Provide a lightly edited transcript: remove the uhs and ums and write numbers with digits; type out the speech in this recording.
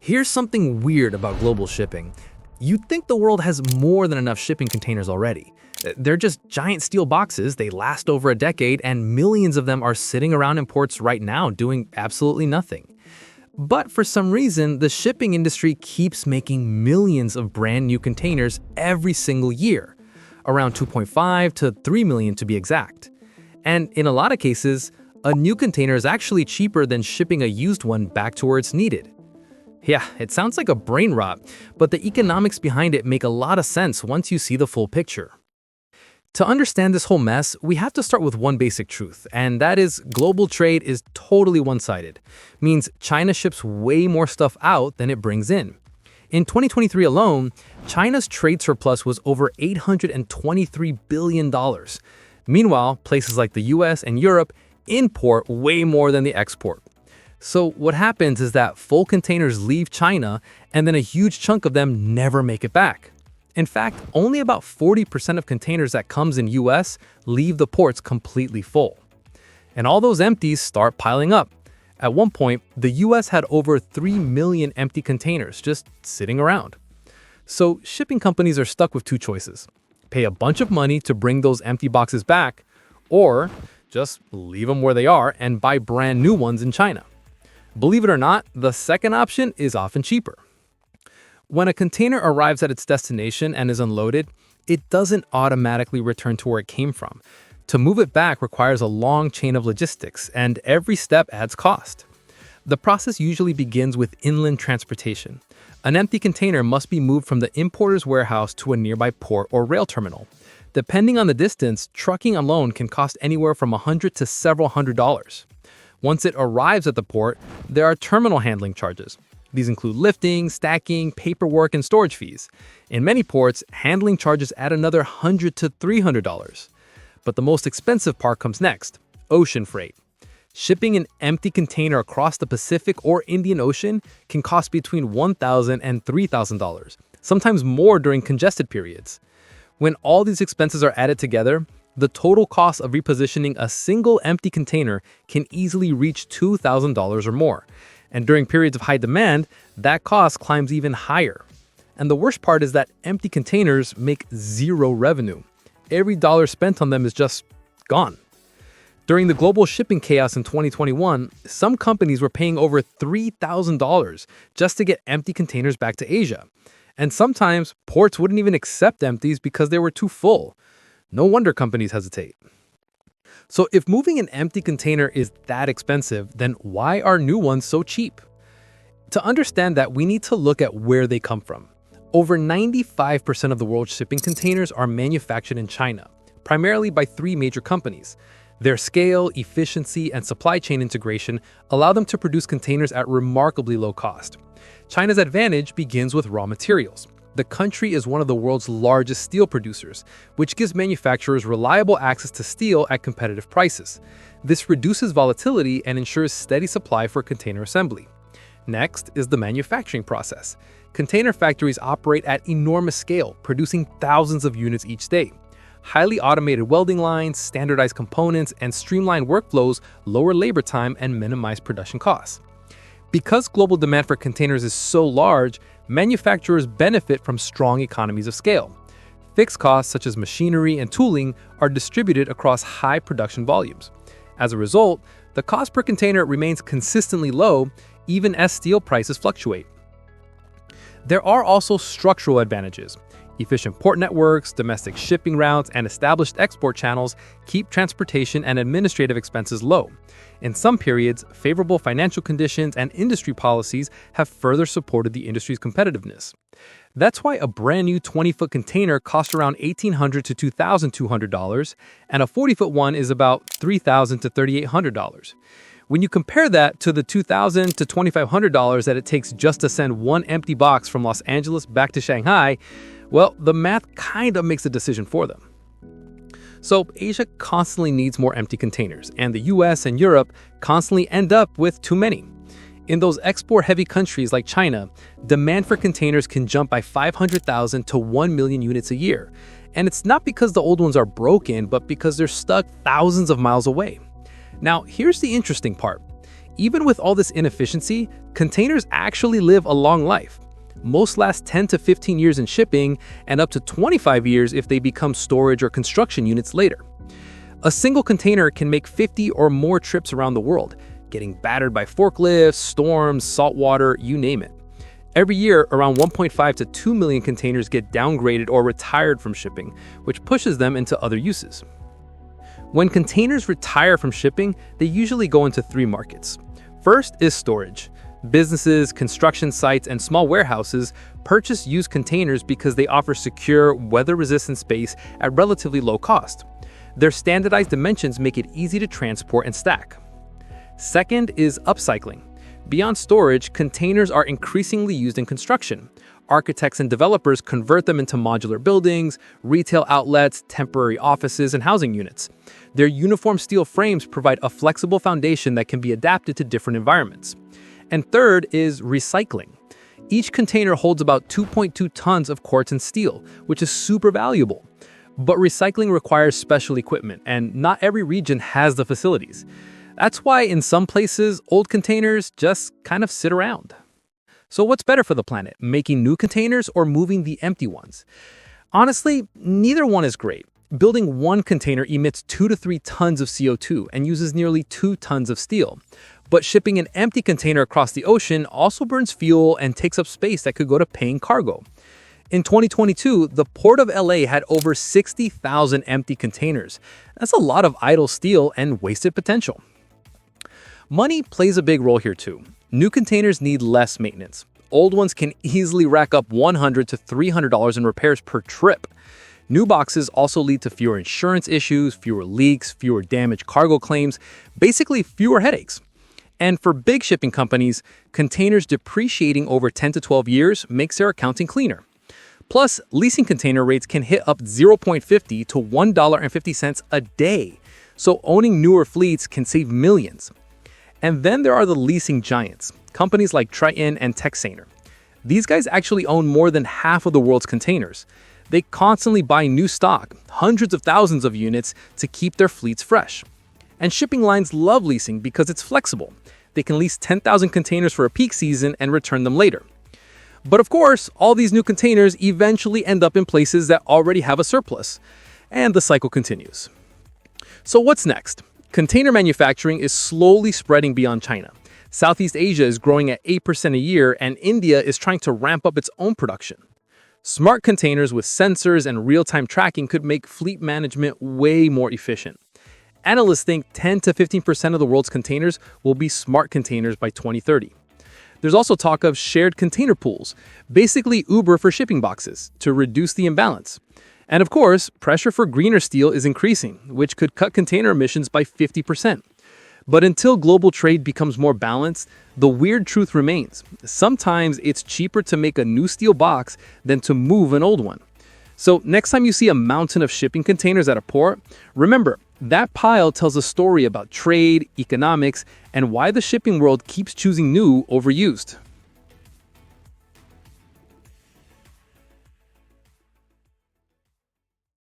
Here's something weird about global shipping. You'd think the world has more than enough shipping containers already. They're just giant steel boxes, they last over a decade, and millions of them are sitting around in ports right now doing absolutely nothing. But for some reason, the shipping industry keeps making millions of brand new containers every single year, around 2.5 to 3 million to be exact. And in a lot of cases, a new container is actually cheaper than shipping a used one back to where it's needed. Yeah, it sounds like a brain rot, but the economics behind it make a lot of sense once you see the full picture. To understand this whole mess, we have to start with one basic truth, and that is global trade is totally one-sided. Means China ships way more stuff out than it brings in. In 2023 alone, China's trade surplus was over $823 billion. Meanwhile, places like the US and Europe import way more than they export. So what happens is that full containers leave China, and then a huge chunk of them never make it back. In fact, only about 40% of containers that comes in US leave the ports completely full. And all those empties start piling up. At one point, the US had over 3 million empty containers just sitting around. So shipping companies are stuck with two choices: pay a bunch of money to bring those empty boxes back, or just leave them where they are and buy brand new ones in China. Believe it or not, the second option is often cheaper. When a container arrives at its destination and is unloaded, it doesn't automatically return to where it came from. To move it back requires a long chain of logistics, and every step adds cost. The process usually begins with inland transportation. An empty container must be moved from the importer's warehouse to a nearby port or rail terminal. Depending on the distance, trucking alone can cost anywhere from $100 to several $100s. Once it arrives at the port, there are terminal handling charges. These include lifting, stacking, paperwork, and storage fees. In many ports, handling charges add another $100 to $300. But the most expensive part comes next: ocean freight. Shipping an empty container across the Pacific or Indian Ocean can cost between $1,000 and $3,000, sometimes more during congested periods. When all these expenses are added together, the total cost of repositioning a single empty container can easily reach $2,000 or more. And during periods of high demand, that cost climbs even higher. And the worst part is that empty containers make zero revenue. Every dollar spent on them is just gone. During the global shipping chaos in 2021, some companies were paying over $3,000 just to get empty containers back to Asia. And sometimes ports wouldn't even accept empties because they were too full. No wonder companies hesitate. So if moving an empty container is that expensive, then why are new ones so cheap? To understand that, we need to look at where they come from. Over 95% of the world's shipping containers are manufactured in China, primarily by three major companies. Their scale, efficiency, and supply chain integration allow them to produce containers at remarkably low cost. China's advantage begins with raw materials. The country is one of the world's largest steel producers, which gives manufacturers reliable access to steel at competitive prices. This reduces volatility and ensures steady supply for container assembly. Next is the manufacturing process. Container factories operate at enormous scale, producing thousands of units each day. Highly automated welding lines, standardized components, and streamlined workflows lower labor time and minimize production costs. Because global demand for containers is so large, manufacturers benefit from strong economies of scale. Fixed costs such as machinery and tooling are distributed across high production volumes. As a result, the cost per container remains consistently low, even as steel prices fluctuate. There are also structural advantages. Efficient port networks, domestic shipping routes, and established export channels keep transportation and administrative expenses low. In some periods, favorable financial conditions and industry policies have further supported the industry's competitiveness. That's why a brand new 20-foot container costs around $1,800 to $2,200, and a 40-foot one is about $3,000 to $3,800. When you compare that to the $2,000 to $2,500 that it takes just to send one empty box from Los Angeles back to Shanghai, well, the math kind of makes the decision for them. So Asia constantly needs more empty containers, and the US and Europe constantly end up with too many. In those export-heavy countries like China, demand for containers can jump by 500,000 to 1 million units a year. And it's not because the old ones are broken, but because they're stuck thousands of miles away. Now, here's the interesting part. Even with all this inefficiency, containers actually live a long life. Most last 10 to 15 years in shipping and up to 25 years if they become storage or construction units later. A single container can make 50 or more trips around the world, getting battered by forklifts, storms, salt water, you name it. Every year, around 1.5 to 2 million containers get downgraded or retired from shipping, which pushes them into other uses. When containers retire from shipping, they usually go into three markets. First is storage. Businesses, construction sites, and small warehouses purchase used containers because they offer secure, weather-resistant space at relatively low cost. Their standardized dimensions make it easy to transport and stack. Second is upcycling. Beyond storage, containers are increasingly used in construction. Architects and developers convert them into modular buildings, retail outlets, temporary offices, and housing units. Their uniform steel frames provide a flexible foundation that can be adapted to different environments. And third is recycling. Each container holds about 2.2 tons of quartz and steel, which is super valuable. But recycling requires special equipment, and not every region has the facilities. That's why in some places, old containers just kind of sit around. So what's better for the planet, making new containers or moving the empty ones? Honestly, neither one is great. Building one container emits 2 to 3 tons of CO2 and uses nearly 2 tons of steel. But shipping an empty container across the ocean also burns fuel and takes up space that could go to paying cargo. In 2022, the Port of LA had over 60,000 empty containers. That's a lot of idle steel and wasted potential. Money plays a big role here too. New containers need less maintenance. Old ones can easily rack up $100 to $300 in repairs per trip. New boxes also lead to fewer insurance issues, fewer leaks, fewer damaged cargo claims, basically fewer headaches. And for big shipping companies, containers depreciating over 10 to 12 years makes their accounting cleaner. Plus, leasing container rates can hit up 0.50 to $1.50 a day. So owning newer fleets can save millions. And then there are the leasing giants, companies like Triton and Texainer. These guys actually own more than half of the world's containers. They constantly buy new stock, hundreds of thousands of units, to keep their fleets fresh. And shipping lines love leasing because it's flexible. They can lease 10,000 containers for a peak season and return them later. But of course, all these new containers eventually end up in places that already have a surplus. And the cycle continues. So what's next? Container manufacturing is slowly spreading beyond China. Southeast Asia is growing at 8% a year, and India is trying to ramp up its own production. Smart containers with sensors and real-time tracking could make fleet management way more efficient. Analysts think 10 to 15% of the world's containers will be smart containers by 2030. There's also talk of shared container pools, basically Uber for shipping boxes, to reduce the imbalance. And of course, pressure for greener steel is increasing, which could cut container emissions by 50%. But until global trade becomes more balanced, the weird truth remains. Sometimes it's cheaper to make a new steel box than to move an old one. So next time you see a mountain of shipping containers at a port, remember, that pile tells a story about trade, economics, and why the shipping world keeps choosing new over used.